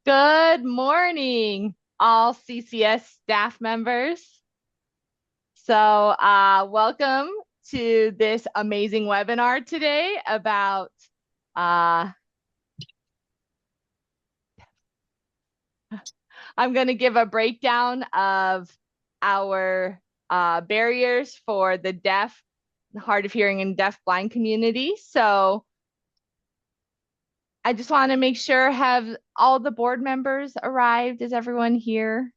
Good morning, all CCS staff members. Welcome to this amazing webinar today about uh, I'm going to give a breakdown of our barriers for the deaf, hard of hearing, and deaf blind community. So I just want to make sure, have all the board members arrived? Is everyone here?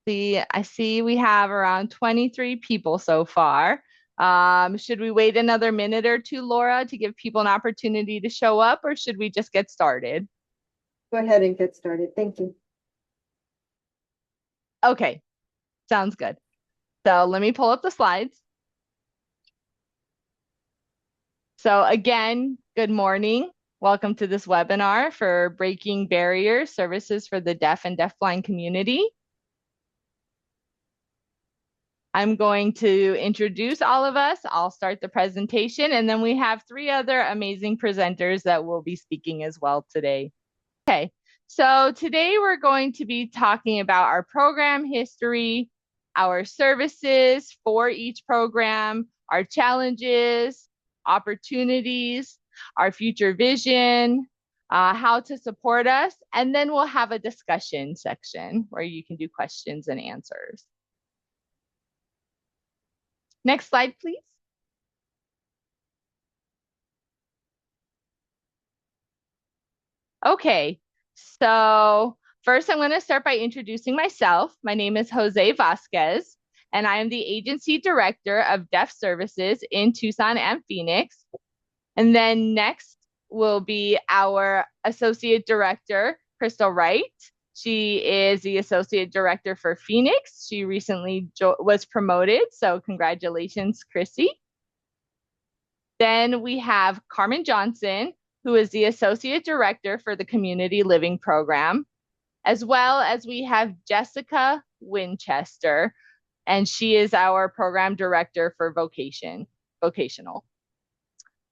I see we have around 23 people so far. Should we wait another minute or two, Laura, to give people an opportunity to show up, or should we just get started? Go ahead and get started. Thank you. Okay, sounds good. So let me pull up the slides. So again, good morning. Welcome to this webinar for Breaking Barriers Services for the Deaf and Deafblind Community. I'm going to introduce all of us. I'll start the presentation, and then we have three other amazing presenters that will be speaking as well today. Okay, so today we're going to be talking about our program history, our services for each program, our challenges, opportunities, our future vision, how to support us, and then we'll have a discussion section where you can do questions and answers. Next slide, please. Okay, so first I'm going to start by introducing myself. My name is Jose Vasquez, and I am the Agency Director of Deaf Services in Tucson and Phoenix. And then next will be our Associate Director, Crystal Wright. She is the Associate Director for Phoenix. She recently was promoted, so congratulations, Chrissy. Then we have Carmen Johnson, who is the Associate Director for the Community Living Program, as well as we have Jessica Winchester, and she is our Program Director for Vocational.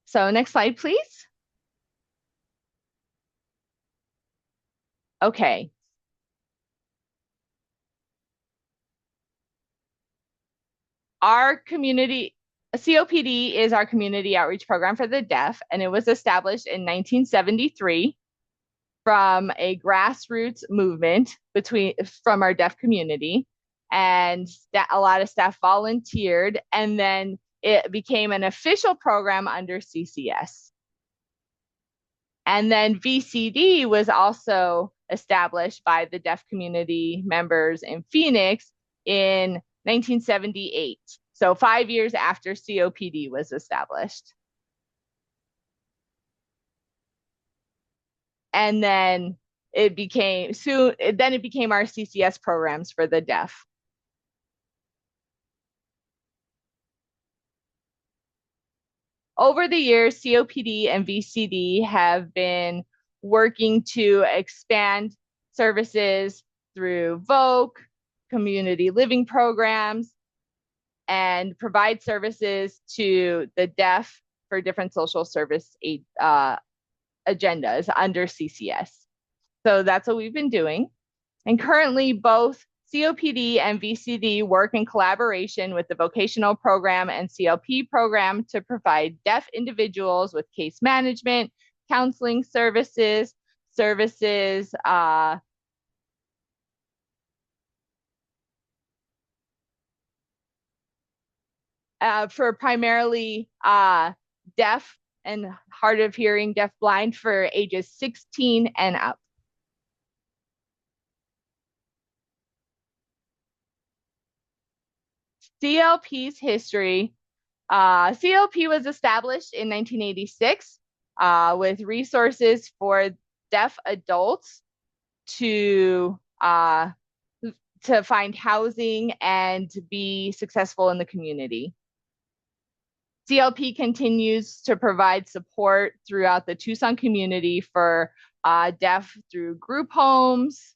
So next slide, please. Okay. Our community, COPD is our community outreach program for the deaf, and it was established in 1973 from a grassroots movement from our deaf community, and a lot of staff volunteered, and then it became an official program under CCS. And then VCD was also established by the deaf community members in Phoenix in 1978. So 5 years after COPD was established. And then it became our CCS programs for the deaf. Over the years, COPD and VCD have been working to expand services through VOC, community living programs, and provide services to the deaf for different social service agendas under CCS. So that's what we've been doing. And currently, both COPD and VCD work in collaboration with the Vocational program and CLP program to provide deaf individuals with case management, counseling services, for primarily deaf and hard of hearing, deaf blind for ages 16 and up. CLP's history. CLP was established in 1986 with resources for deaf adults to find housing and to be successful in the community. CLP continues to provide support throughout the Tucson community for deaf through group homes,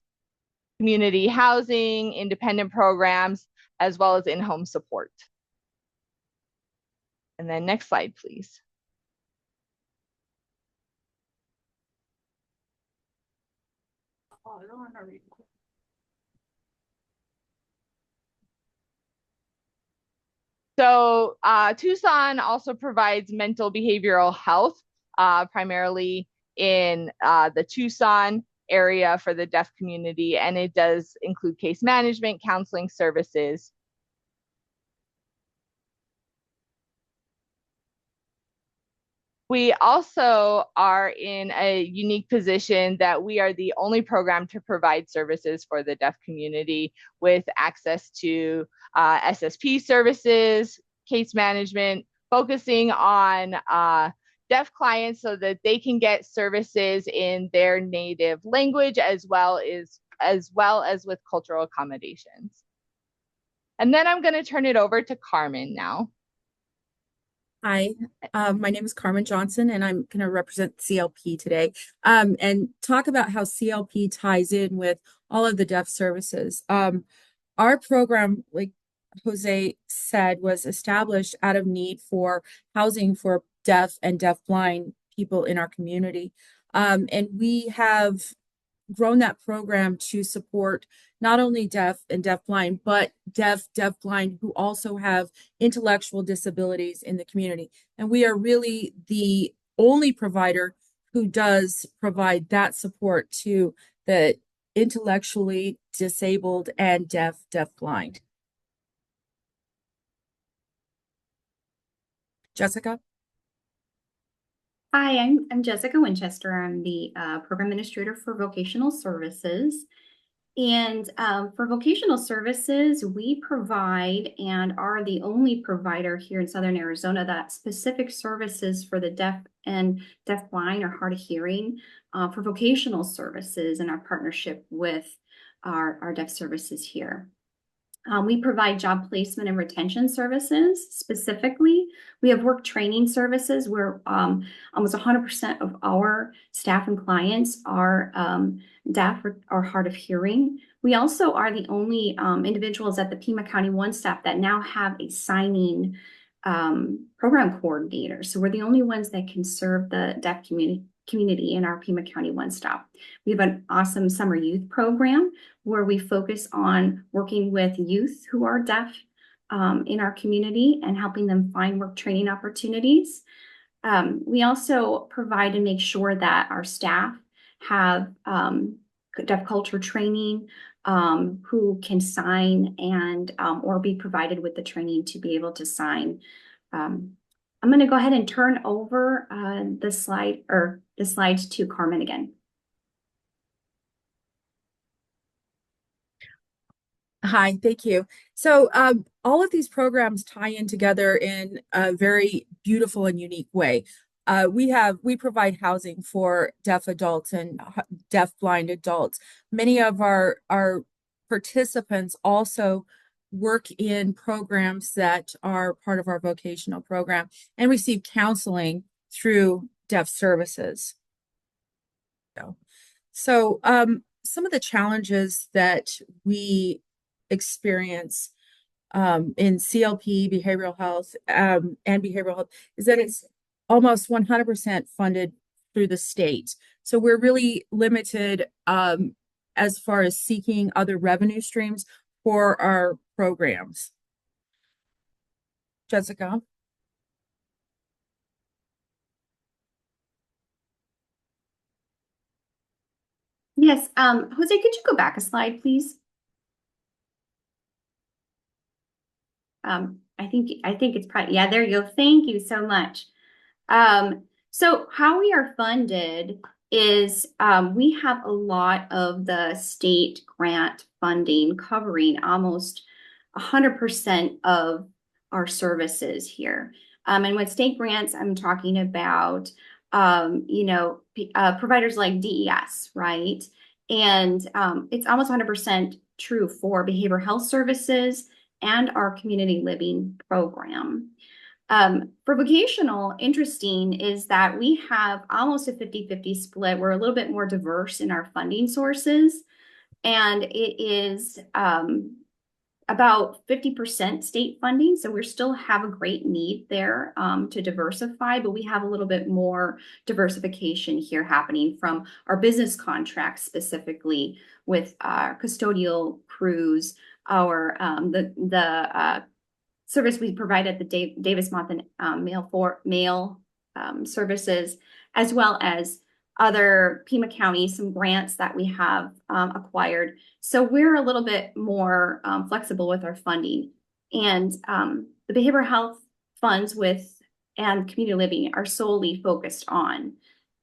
community housing, independent programs, as well as in-home support. And then next slide, please. So Tucson also provides mental behavioral health, primarily in the Tucson area for the deaf community, and it does include case management, counseling services. We also are in a unique position that we are the only program to provide services for the deaf community with access to SSP services, case management, focusing on deaf clients so that they can get services in their native language as well as with cultural accommodations. And then I'm going to turn it over to Carmen now. Hi, my name is Carmen Johnson, and I'm going to represent CLP today and talk about how CLP ties in with all of the deaf services. Our program, like Jose said, was established out of need for housing for deaf and deafblind people in our community. And we have grown that program to support not only deaf and deafblind, but deafblind who also have intellectual disabilities in the community. And we are really the only provider who does provide that support to the intellectually disabled and deafblind. Jessica? Hi, I'm Jessica Winchester. I'm the program administrator for Vocational Services. And for Vocational Services, we provide and are the only provider here in Southern Arizona that specific services for the deaf and deafblind or hard of hearing for vocational services in our partnership with our deaf services here. We provide job placement and retention services specifically. We have work training services where almost 100% of our staff and clients are deaf or hard of hearing. We also are the only individuals at the Pima County One staff that now have a signing program coordinator. So we're the only ones that can serve the deaf community in our Pima County One stop. We have an awesome summer youth program where we focus on working with youth who are deaf in our community and helping them find work training opportunities. We also provide and make sure that our staff have deaf culture training, who can sign and or be provided with the training to be able to sign. I'm going to go ahead and turn over the slides to Carmen again. Hi, thank you. So all of these programs tie in together in a very beautiful and unique way. We provide housing for deaf adults and deafblind adults. Many of our participants also work in programs that are part of our vocational program and receive counseling through deaf services. So some of the challenges that we experience in CLP, behavioral health, and behavioral health is that it's almost 100% funded through the state. So we're really limited as far as seeking other revenue streams for our programs. Jessica? Yes, Jose, could you go back a slide, please? I think it's probably, yeah, there you go. Thank you so much. So how we are funded is we have a lot of the state grant funding covering almost 100% of our services here. And with state grants, I'm talking about, providers like DES, right? And it's almost 100% true for behavioral health services and our community living program. For vocational, interesting is that we have almost a 50-50 split. We're a little bit more diverse in our funding sources. And it is about 50% state funding. So we still have a great need there to diversify, but we have a little bit more diversification here happening from our business contracts, specifically with custodial crews, our the service we provide at the Davis-Monthan mail services, as well as other Pima County, some grants that we have acquired. So we're a little bit more flexible with our funding. And the behavioral health funds and community living are solely focused on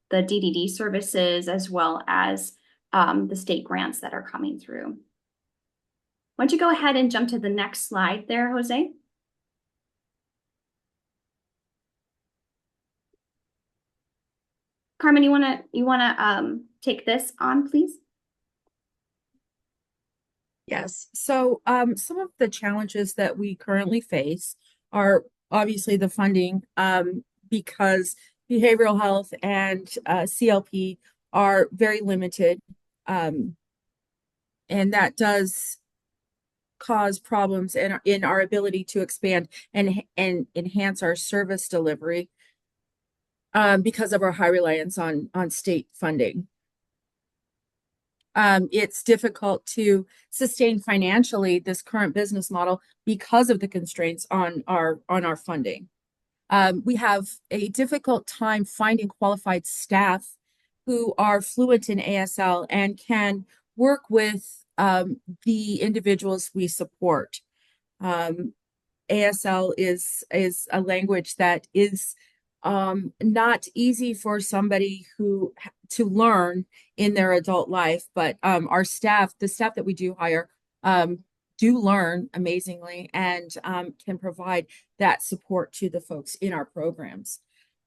the DDD services, as well as the state grants that are coming through. Why don't you go ahead and jump to the next slide there, Jose? Carmen, you wanna take this on, please? Yes. So some of the challenges that we currently face are obviously the funding, because behavioral health and CLP are very limited, and that does cause problems in our ability to expand and enhance our service delivery, because of our high reliance on state funding. It's difficult to sustain financially this current business model because of the constraints on our funding. We have a difficult time finding qualified staff who are fluent in ASL and can work with the individuals we support. ASL is a language that is not easy for somebody to learn in their adult life, but the staff that we do hire, do learn amazingly and can provide that support to the folks in our programs.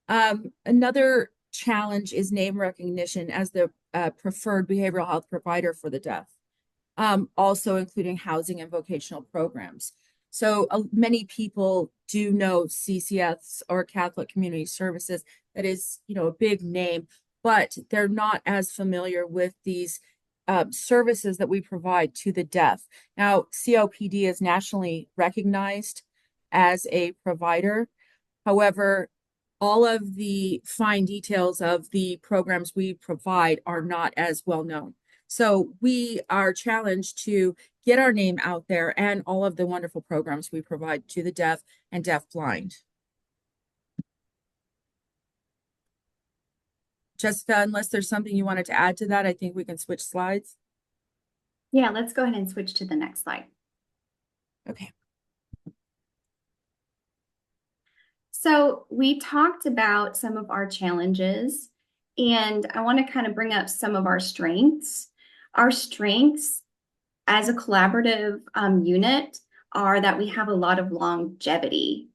Another challenge is name recognition as the preferred behavioral health provider for the deaf, also including housing and vocational programs. So many people do know CCS or Catholic Community Services. That is, a big name, but they're not as familiar with these services that we provide to the deaf. Now, COPD is nationally recognized as a provider. However, all of the fine details of the programs we provide are not as well known. So we are challenged to get our name out there and all of the wonderful programs we provide to the deaf and deafblind. Jessica, unless there's something you wanted to add to that, I think we can switch slides. Yeah, let's go ahead and switch to the next slide. Okay. So we talked about some of our challenges, and I want to kind of bring up some of our strengths. Our strengths as a collaborative unit are that we have a lot of longevity.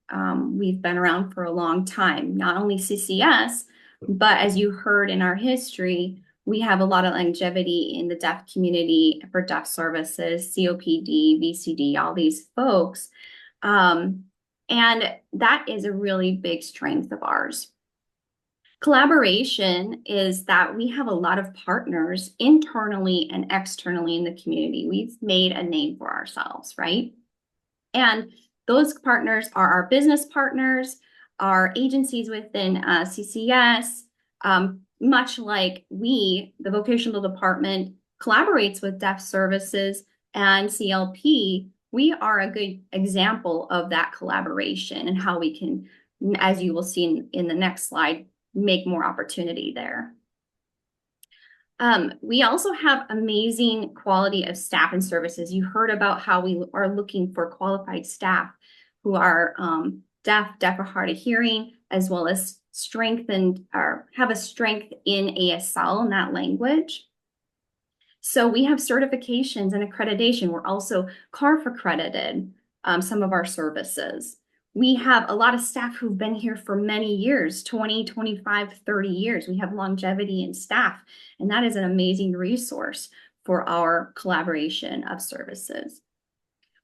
We've been around for a long time, not only CCS, but as you heard in our history, we have a lot of longevity in the deaf community for deaf services, COPD, VCD, all these folks. And that is a really big strength of ours. Collaboration is that we have a lot of partners internally and externally in the community. We've made a name for ourselves, right? And those partners are our business partners, our agencies within CCS, much like the vocational department collaborates with Deaf Services and CLP. We are a good example of that collaboration and how we can, as you will see in the next slide, make more opportunity there. We also have amazing quality of staff and services. You heard about how we are looking for qualified staff who are deaf or hard of hearing, as well as strengthened or have a strength in ASL in that language. So we have certifications and accreditation. We're also CARF accredited, some of our services. We have a lot of staff who've been here for many years, 20, 25, 30 years. We have longevity in staff, and that is an amazing resource for our collaboration of services.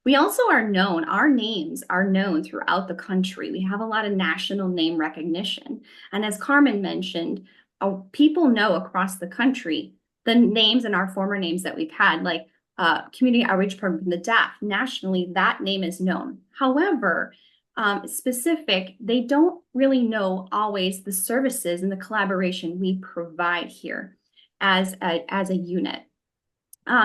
We also are known, our names are known throughout the country. We have a lot of national name recognition. And as Carmen mentioned, people know across the country the names and our former names that we've had, like community outreach program for the deaf. Nationally, that name is known. However, specific, they don't really know always the services and the collaboration we provide here as a unit.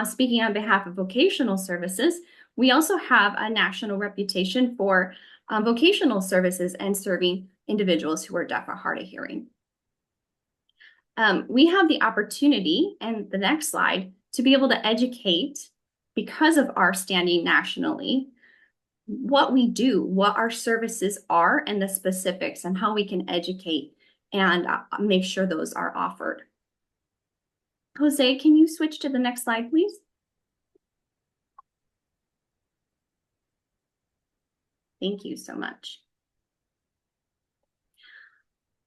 Speaking on behalf of vocational services, we also have a national reputation for vocational services and serving individuals who are deaf or hard of hearing. We have the opportunity, and the next slide, to be able to educate, because of our standing nationally, what we do, what our services are, and the specifics, and how we can educate and make sure those are offered. Jose, can you switch to the next slide, please? Thank you so much.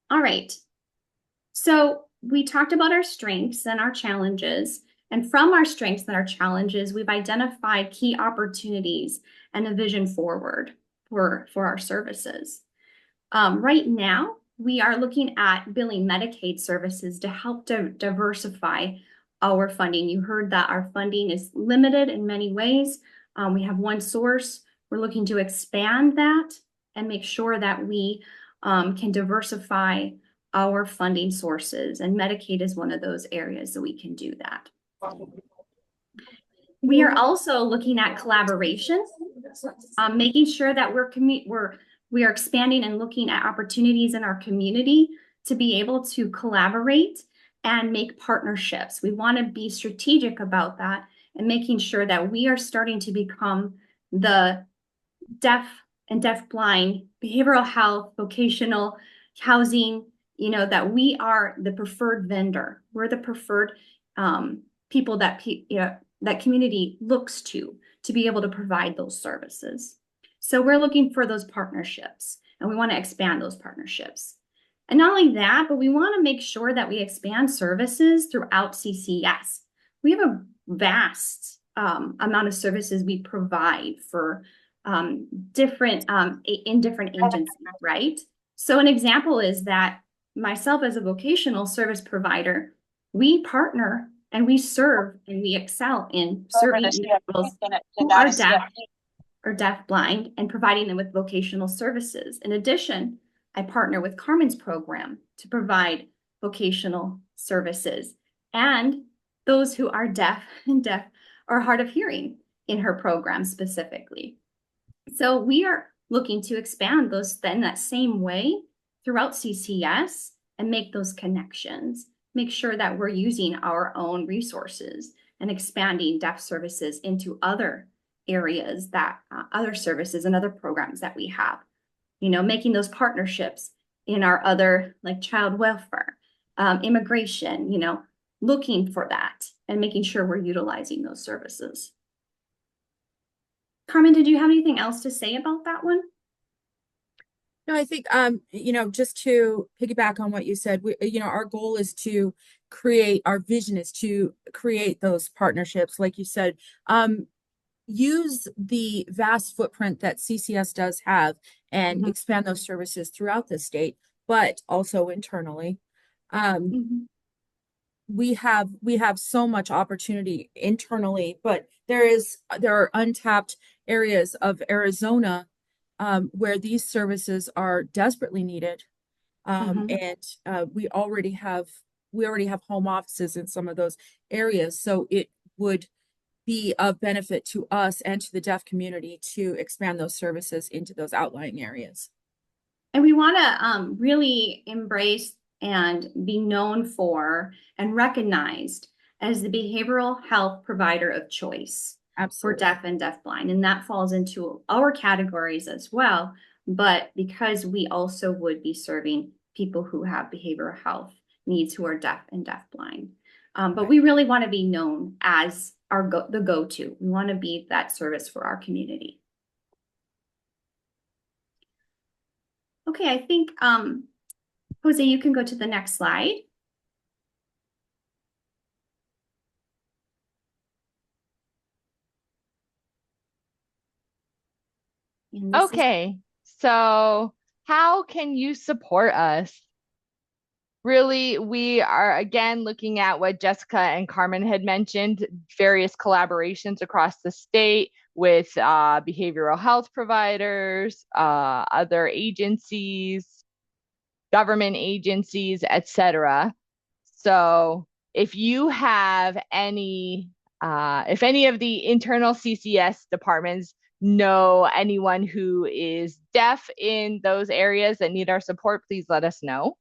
All right. So we talked about our strengths and our challenges. And from our strengths and our challenges, we've identified key opportunities and a vision forward for our services. Right now, we are looking at billing Medicaid services to help diversify our funding. You heard that our funding is limited in many ways. We have one source. We're looking to expand that and make sure that we can diversify our funding sources. And Medicaid is one of those areas that we can do that. We are also looking at collaboration, making sure that we are expanding and looking at opportunities in our community to be able to collaborate and make partnerships. We want to be strategic about that and making sure that we are starting to become the deaf and deafblind behavioral health, vocational housing, that we are the preferred vendor. We're the preferred people that that community looks to be able to provide those services. So we're looking for those partnerships, and we want to expand those partnerships. And not only that, but we want to make sure that we expand services throughout CCS. We have a vast amount of services we provide for different agencies, right? So an example is that myself as a vocational service provider, we partner and we serve and we excel in serving individuals who are deaf or deafblind and providing them with vocational services. In addition, I partner with Carmen's program to provide vocational services and those who are deaf or hard of hearing in her program specifically. So we are looking to expand those then that same way throughout CCS and make those connections, make sure that we're using our own resources and expanding deaf services into other areas that other services and other programs that we have, making those partnerships in our other, like child welfare, immigration, looking for that and making sure we're utilizing those services. Carmen, did you have anything else to say about that one? No, I think, just to piggyback on what you said, our goal is to our vision is to create those partnerships, like you said, use the vast footprint that CCS does have and expand those services throughout the state, but also internally. We have so much opportunity internally, but there are untapped areas of Arizona where these services are desperately needed. And we already have home offices in some of those areas. So it would be of benefit to us and to the deaf community to expand those services into those outlying areas. And we want to really embrace and be known for and recognized as the behavioral health provider of choice. Absolutely. For deaf and deafblind. And that falls into our categories as well. But because we also would be serving people who have behavioral health needs who are deaf and deafblind. But we really want to be known as the go-to. We want to be that service for our community. Okay, I think, Jose, you can go to the next slide. Okay, so how can you support us? really, we are again looking at what Jessica and Carmen had mentioned, various collaborations across the state with behavioral health providers, other agencies, government agencies, etc. So if you have if any of the internal CCS departments know anyone who is deaf in those areas that need our support, please let us know.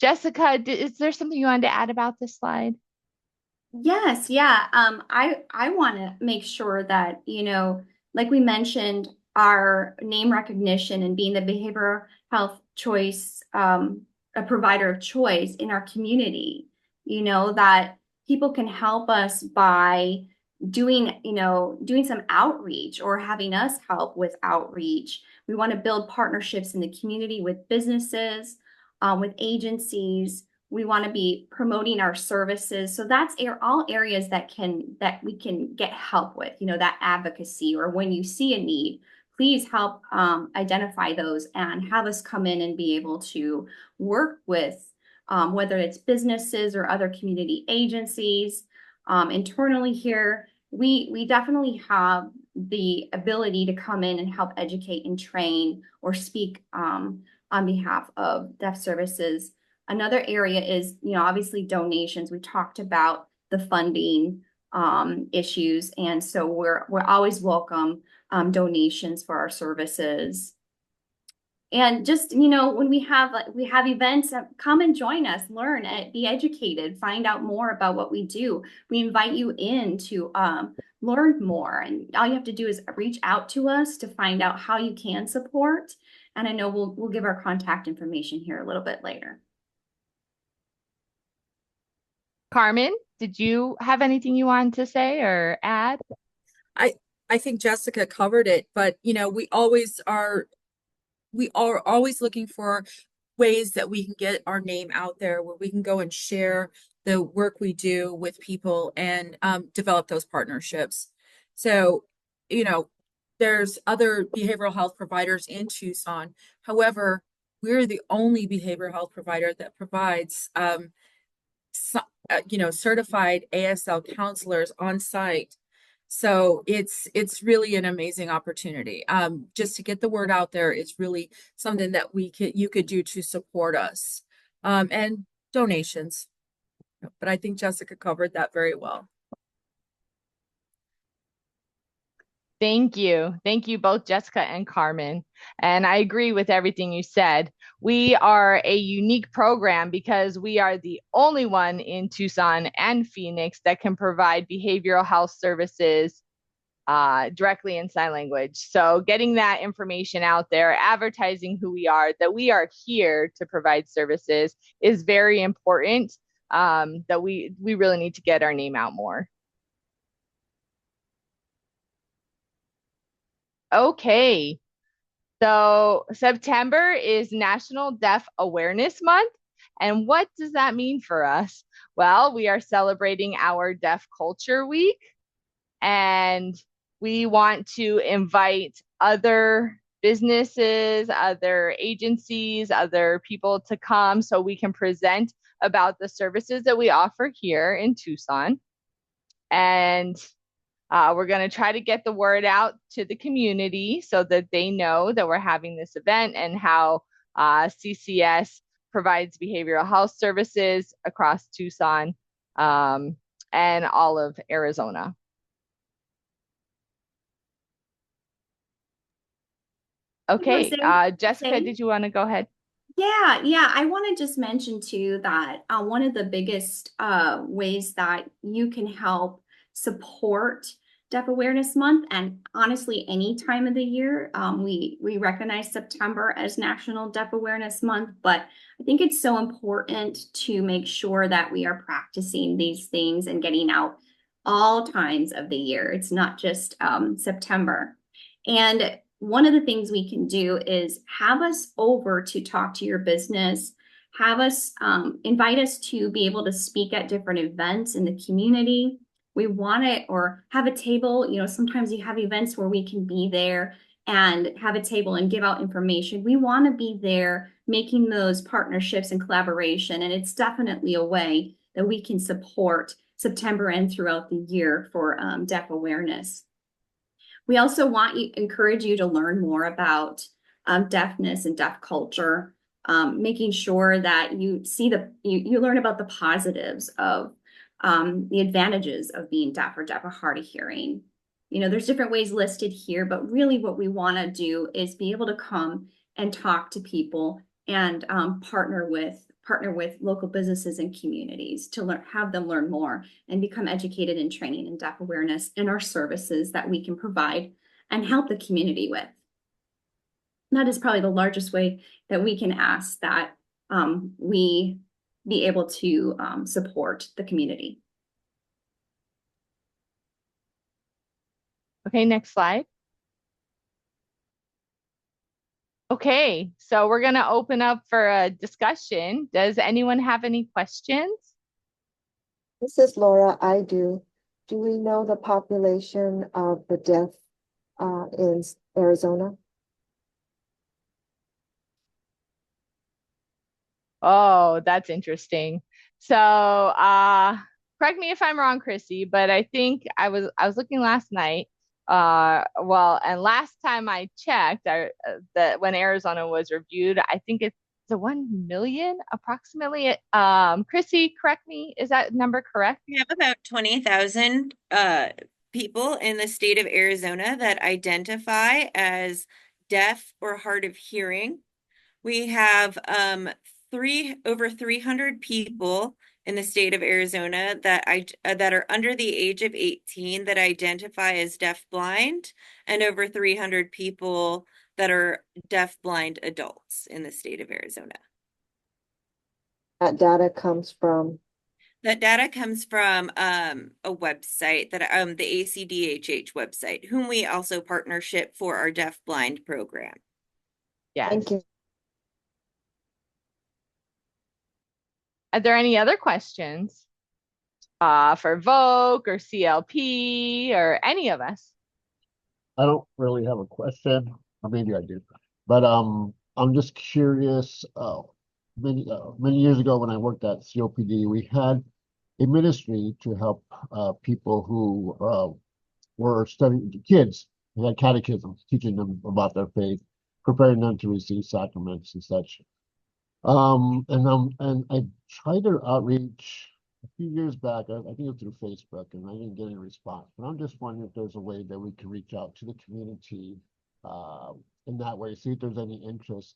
Jessica, is there something you wanted to add about this slide? Yes, yeah. I want to make sure that, like we mentioned, our name recognition and being the behavioral health choice, a provider of choice in our community, that people can help us by doing some outreach or having us help with outreach. We want to build partnerships in the community with businesses, with agencies. We want to be promoting our services. So that's all areas that we can get help with, that advocacy, or when you see a need, please help identify those and have us come in and be able to work with whether it's businesses or other community agencies. Internally here, we definitely have the ability to come in and help educate and train or speak on behalf of Deaf Services. Another area is, obviously donations. We talked about the funding issues, and so we're always welcome donations for our services. And just, when we have events, come and join us, learn, be educated, find out more about what we do. We invite you in to learn more, and all you have to do is reach out to us to find out how you can support. And I know we'll give our contact information here a little bit later. Carmen, did you have anything you wanted to say or add? I think Jessica covered it, but we are always looking for ways that we can get our name out there, where we can go and share the work we do with people and develop those partnerships. So, there's other behavioral health providers in Tucson. However, we're the only behavioral health provider that provides certified ASL counselors on site. So it's really an amazing opportunity. Just to get the word out there is really something that you could do to support us. And donations. But I think Jessica covered that very well. Thank you. Thank you both, Jessica and Carmen. And I agree with everything you said. We are a unique program because we are the only one in Tucson and Phoenix that can provide behavioral health services directly in sign language. So getting that information out there, advertising who we are, that we are here to provide services is very important, that we really need to get our name out more. Okay, so September is National Deaf Awareness Month. And what does that mean for us? Well, we are celebrating our Deaf Culture Week, and we want to invite other businesses, other agencies, other people to come so we can present about the services that we offer here in Tucson. And we're going to try to get the word out to the community so that they know that we're having this event and how CCS provides behavioral health services across Tucson and all of Arizona. Okay, Jessica, did you want to go ahead? Yeah. I want to just mention too that one of the biggest ways that you can help support Deaf Awareness Month, and honestly, any time of the year, we recognize September as National Deaf Awareness Month, but I think it's so important to make sure that we are practicing these things and getting out all times of the year. It's not just September. And one of the things we can do is have us over to talk to your business, have us invite us to be able to speak at different events in the community. We want it, or have a table. Sometimes you have events where we can be there and have a table and give out information. We want to be there making those partnerships and collaboration. And it's definitely a way that we can support September and throughout the year for deaf awareness. We also encourage you to learn more about deafness and deaf culture, making sure that you see you learn about the positives of the advantages of being deaf or deaf or hard of hearing. You know, there's different ways listed here, but really what we want to do is be able to come and talk to people and partner with local businesses and communities to have them learn more and become educated in training and deaf awareness in our services that we can provide and help the community with. And that is probably the largest way that we can ask that we be able to support the community. Okay, next slide. Okay, so we're going to open up for a discussion. Does anyone have any questions? This is Laura. I do. Do we know the population of the deaf in Arizona? Oh, that's interesting. So, correct me if I'm wrong, Chrissy, but I think I was looking last night. Well, and last time I checked, that when Arizona was reviewed, I think it's a 1 million approximately. Chrissy, correct me, is that number correct? We have about 20,000 people in the state of Arizona that identify as deaf or hard of hearing. We have over 300 people in the state of Arizona that are under the age of 18 that identify as deaf-blind, and over 300 people that are deaf-blind adults in the state of Arizona. That data comes from? That data comes from a website that the ACDHH website, whom we also partnership for our deaf-blind program. Yes. Thank you. Are there any other questions for Voc or CLP or any of us? I don't really have a question, or maybe I do, but I'm just curious. Many years ago when I worked at COPD, we had a ministry to help people who were studying, kids who had catechisms, teaching them about their faith, preparing them to receive sacraments and such. And I tried to outreach a few years back. I think it was through Facebook, and I didn't get any response. But I'm just wondering if there's a way that we can reach out to the community in that way, see if there's any interest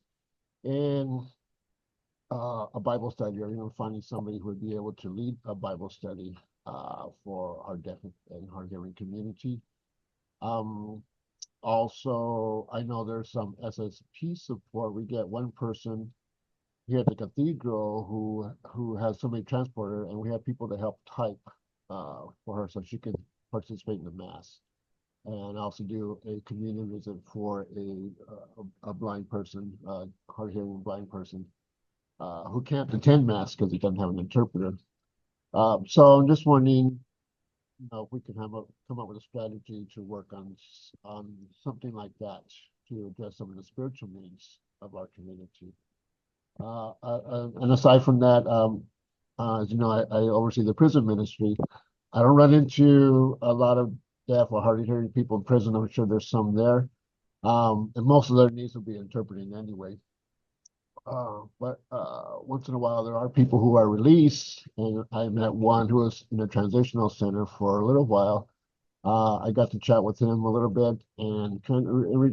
in a Bible study, or even finding somebody who would be able to lead a Bible study for our deaf and hard hearing community. Also, I know there's some SSP support. We get one person here at the cathedral who has somebody transporter, and we have people to help type for her so she can participate in the mass, and also do a community visit for a blind person, hard hearing blind person who can't attend mass because he doesn't have an interpreter. So I'm just wondering, if we can come up with a strategy to work on something like that to address some of the spiritual needs of our community. And aside from that, as you know, I oversee the prison ministry. I don't run into a lot of deaf or hard of hearing people in prison. I'm sure there's some there. And most of their needs will be interpreting anyway. But once in a while, there are people who are released, and I met one who was in a transitional center for a little while. I got to chat with him a little bit and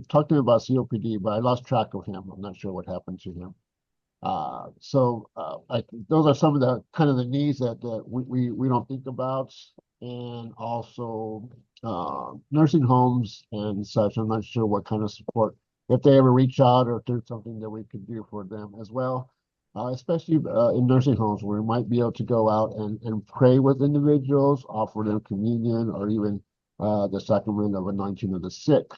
talked to him about COPD, but I lost track of him. I'm not sure what happened to him. Those are some of the kind of the needs that we don't think about, and also nursing homes and such. I'm not sure what kind of support, if they ever reach out, or if there's something that we could do for them as well, especially in nursing homes where we might be able to go out and pray with individuals, offer them communion, or even the sacrament of anointing of the sick.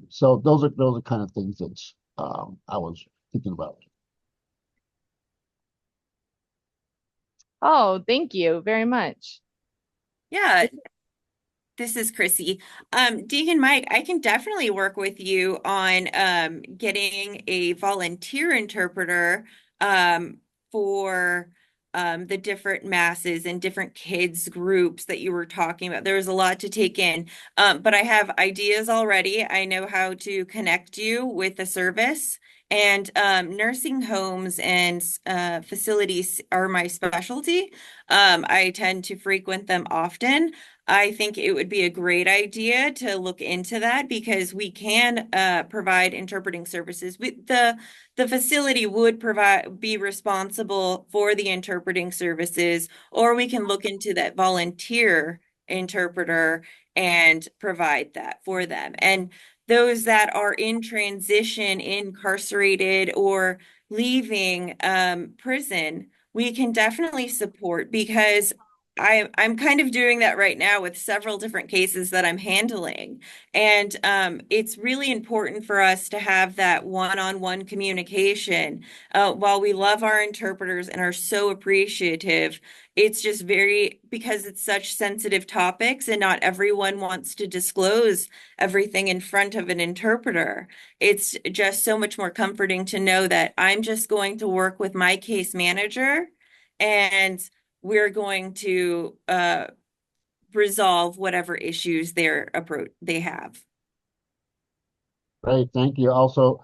So those are kind of things that I was thinking about. Oh, thank you very much. Yeah, this is Chrissy. Deacon Mike, I can definitely work with you on getting a volunteer interpreter for the different masses and different kids groups that you were talking about. There was a lot to take in, but I have ideas already. I know how to connect you with the service. And nursing homes and facilities are my specialty. I tend to frequent them often. I think it would be a great idea to look into that because we can provide interpreting services. The facility would be responsible for the interpreting services, or we can look into that volunteer interpreter and provide that for them. And those that are in transition, incarcerated, or leaving prison, we can definitely support because I'm kind of doing that right now with several different cases that I'm handling. And it's really important for us to have that one-on-one communication. While we love our interpreters and are so appreciative, it's just because it's such sensitive topics and not everyone wants to disclose everything in front of an interpreter. It's just so much more comforting to know that I'm just going to work with my case manager and we're going to resolve whatever issues they have. Great, thank you. Also,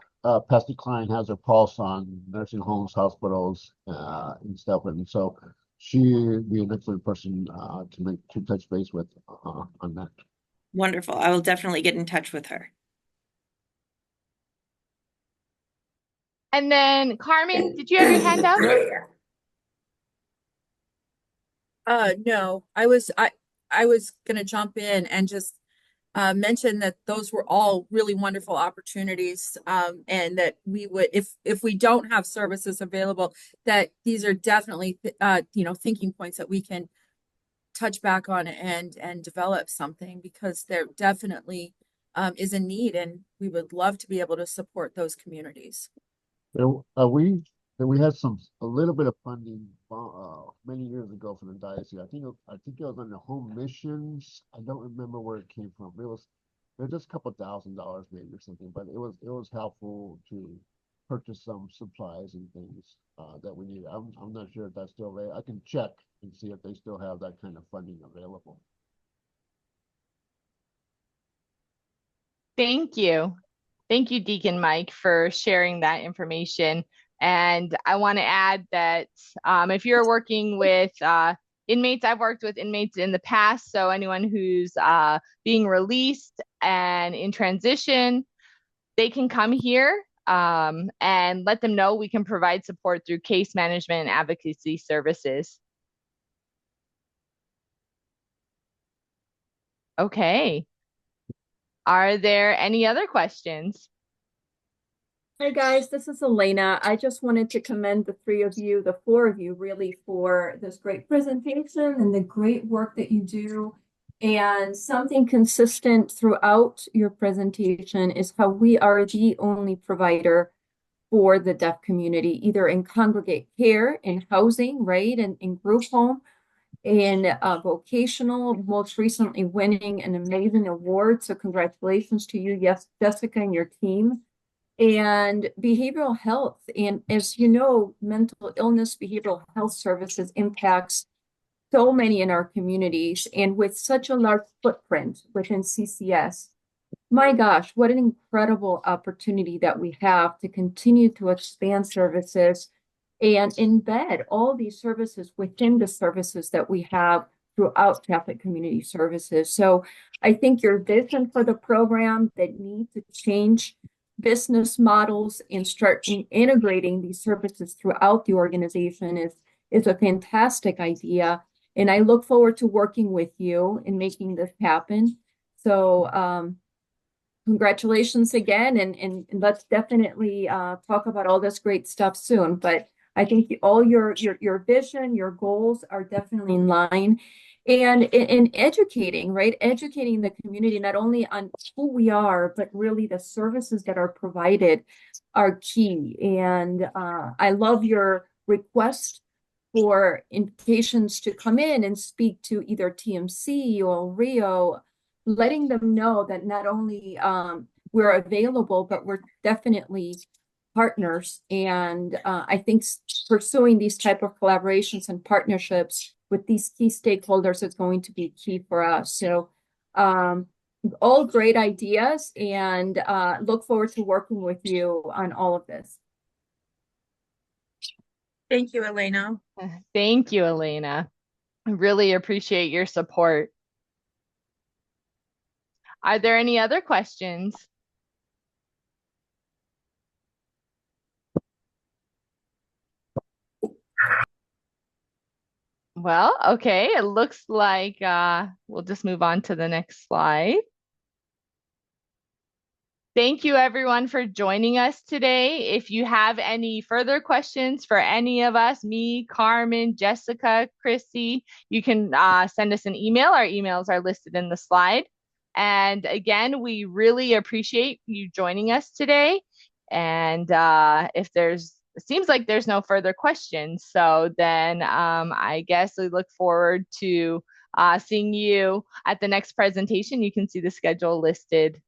Pastor Klein has her pulse on nursing homes, hospitals, and stuff, and so she'd be an excellent person to touch base with on that. Wonderful. I will definitely get in touch with her. And then Carmen, did you have your hand up? No, I was gonna jump in and just mention that those were all really wonderful opportunities, and that we would, if we don't have services available, that these are definitely thinking points that we can touch back on and develop something, because there definitely is a need, and we would love to be able to support those communities. We had a little bit of funding many years ago from the diocese. I think it was on the home missions. I don't remember where it came from. It was just a couple $1,000 maybe or something, but it was helpful to purchase some supplies and things that we need. I'm not sure if that's still there. I can check and see if they still have that kind of funding available. Thank you. Thank you, Deacon Mike, for sharing that information. And I want to add that if you're working with inmates, I've worked with inmates in the past. So anyone who's being released and in transition, they can come here and let them know we can provide support through case management and advocacy services. Okay. Are there any other questions? Hi guys, this is Elena. I just wanted to commend the four of you really, for this great presentation and the great work that you do. And something consistent throughout your presentation is how we are the only provider for the deaf community, either in congregate care, in housing, right, and in group home, in vocational, most recently winning an amazing award. So congratulations to you, yes, Jessica, and your team. And behavioral health. And as you know, mental illness, behavioral health services impacts so many in our communities. And with such a large footprint within CCS, my gosh, what an incredible opportunity that we have to continue to expand services and embed all these services within the services that we have throughout Catholic Community Services. So I think your vision for the program that need to change business models and start integrating these services throughout the organization is a fantastic idea. And I look forward to working with you in making this happen. So congratulations again, and let's definitely talk about all this great stuff soon. But I think all your vision, your goals are definitely in line. And in educating, right? Educating the community, not only on who we are, but really the services that are provided are key. And I love your request for invitations to come in and speak to either TMC or Rio letting them know that not only we're available, but we're definitely partners. And I think pursuing these type of collaborations and partnerships with these key stakeholders is going to be key for us. So all great ideas, and look forward to working with you on all of this. Thank you, Elena. Thank you, Elena. I really appreciate your support. Are there any other questions? Well, okay, it looks like we'll just move on to the next slide. Thank you everyone for joining us today. If you have any further questions for any of us, me, Carmen, Jessica, Chrissy, you can send us an email. Our emails are listed in the slide. And again, we really appreciate you joining us today. And if it seems like there's no further questions, so then I guess we look forward to seeing you at the next presentation. You can see the schedule listed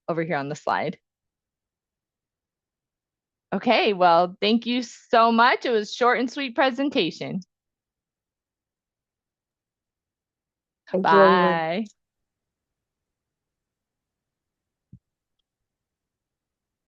over here on the slide. Okay, well, thank you so much. It was a short and sweet presentation. Thank you, everyone. Bye.